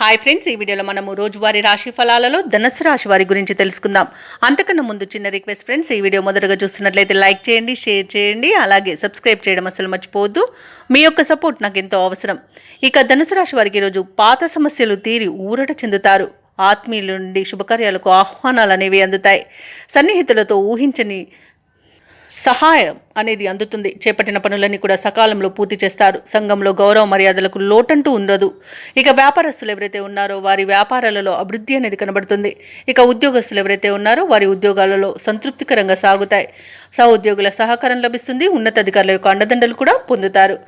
Hi friends, ఈ వీడియోలో మనము రోజువారీ రాశి ఫలాలలో ధనుసు రాశి వారి గురించి తెలుసుకుందాం. అంతకన్నా ముందు చిన్న రిక్వెస్ట్ ఫ్రెండ్స్, ఈ వీడియో మొదటగా చూస్తున్నట్లయితే లైక్ చేయండి, షేర్ చేయండి, అలాగే సబ్స్క్రైబ్ చేయడం అసలు మర్చిపోవద్దు. మీ యొక్క సపోర్ట్ నాకు ఎంతో అవసరం. ఇక ధనుసు రాశి వారికి ఈరోజు పాత సమస్యలు తీరి ఊరట చెందుతారు. ఆత్మీయుల నుండి శుభకార్యాలకు ఆహ్వానాలు అనేవి అందుతాయి. సన్నిహితులతో ఊహించని సహాయం అనేది అందుతుంది. చేపట్టిన పనులన్నీ కూడా సకాలంలో పూర్తి చేస్తారు. సంఘంలో గౌరవ మర్యాదలకు లోటంటూ ఉండదు. ఇక వ్యాపారస్తులు ఎవరైతే ఉన్నారో వారి వ్యాపారాలలో అభివృద్ధి అనేది కనబడుతుంది. ఇక ఉద్యోగస్తులు ఎవరైతే ఉన్నారో వారి ఉద్యోగాలలో సంతృప్తికరంగా సాగుతాయి. సహోద్యోగుల సహకారం లభిస్తుంది. ఉన్నతాధికారుల యొక్క అండదండలు కూడా పొందుతారు.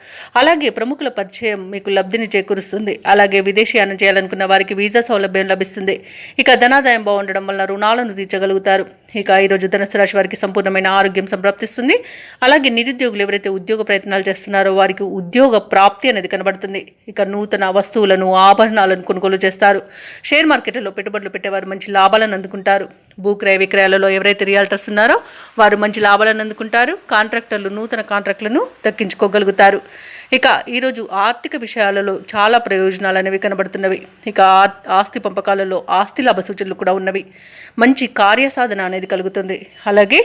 అలాగే ప్రముఖుల పరిచయం మీకు లబ్ధిని చేకూరుస్తుంది. అలాగే విదేశీయానం చేయాలనుకున్న వారికి వీసా సౌలభ్యం లభిస్తుంది. ఇక ధనాదాయం బాగుండడం వల్ల రుణాలను తీర్చగలుగుతారు. ఇక ఈరోజు ధనుసు రాశి వారికి సంపూర్ణమైన ఆరోగ్యం సంప్రాప్తిస్తుంది. అలాగే నిరుద్యోగులు ఎవరైతే ఉద్యోగ ప్రయత్నాలు చేస్తున్నారో వారికి ఉద్యోగ ప్రాప్తి అనేది కనబడుతుంది. ఇక నూతన వస్తువులను ఆభరణాలను కొనుగోలు చేస్తారు. షేర్ మార్కెట్లో పెట్టుబడులు పెట్టేవారు మంచి లాభాలను అందుకుంటారు. భూక్రయ విక్రయాలలో ఎవరైతే రియాల్టర్స్ ఉన్నారో వారు మంచి లాభాలను అందుకుంటారు. కాంట్రాక్టర్లు నూతన కాంట్రాక్టులను దక్కించుకోగలుగుతారు. ఇక ఈరోజు ఆర్థిక విషయాలలో చాలా ప్రయోజనాలు అనేవి కనబడుతున్నవి. ఇక ఆస్తి పంపకాలలో ఆస్తి లాభ సూచనలు కూడా ఉన్నవి. మంచి కార్యసాధన అనేది కలుగుతుంది. అలాగే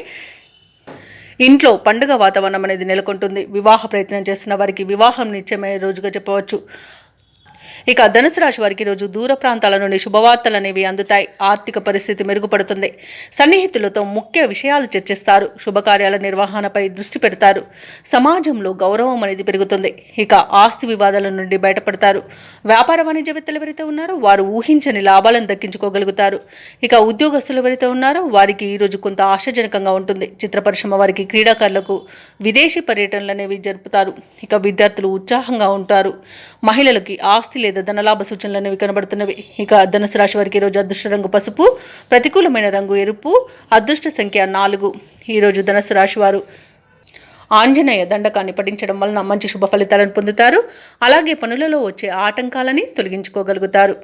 ఇంట్లో పండుగ వాతావరణం అనేది నెలకొంటుంది. వివాహ ప్రయత్నం చేస్తున్న వారికి వివాహం నిశ్చయమయ్యే రోజుగా చెప్పవచ్చు. ఇక ధనుసు రాశి వారికి రోజు దూర ప్రాంతాల నుండి శుభవార్తలు అనేవి అందుతాయి. ఆర్థిక పరిస్థితి మెరుగుపడుతుంది. సన్నిహితులతో ముఖ్య విషయాలు చర్చిస్తారు. శుభకార్యాల నిర్వహణపై దృష్టి పెడతారు. సమాజంలో గౌరవం అనేది పెరుగుతుంది. ఇక ఆస్తి వివాదాల నుండి బయటపడతారు. వ్యాపార వాణిజ్యవేత్తలు ఎవరైతే ఉన్నారో వారు ఊహించని లాభాలను దక్కించుకోగలుగుతారు. ఇక ఉద్యోగస్తులు ఎవరైతే ఉన్నారో వారికి ఈరోజు కొంత ఆశాజనకంగా ఉంటుంది. చిత్ర పరిశ్రమ వారికి, క్రీడాకారులకు విదేశీ పర్యటనలు అనేవి జరుపుతారు. ఇక విద్యార్థులు ఉత్సాహంగా ఉంటారు. మహిళలకి ఆస్తి లేదా ధనలాభ సూచనలు అనేవి కనబడుతున్నవి. ఇక ధనుసు రాశి వారికి ఈరోజు అదృష్ట రంగు పసుపు, ప్రతికూలమైన రంగు ఎరుపు, అదృష్ట సంఖ్య 4. ఈరోజు ధనుసు రాశి వారు ఆంజనేయ దండకాన్ని పఠించడం వలన మంచి శుభ ఫలితాలను పొందుతారు. అలాగే పనులలో వచ్చే ఆటంకాలని తొలగించుకోగలుగుతారు.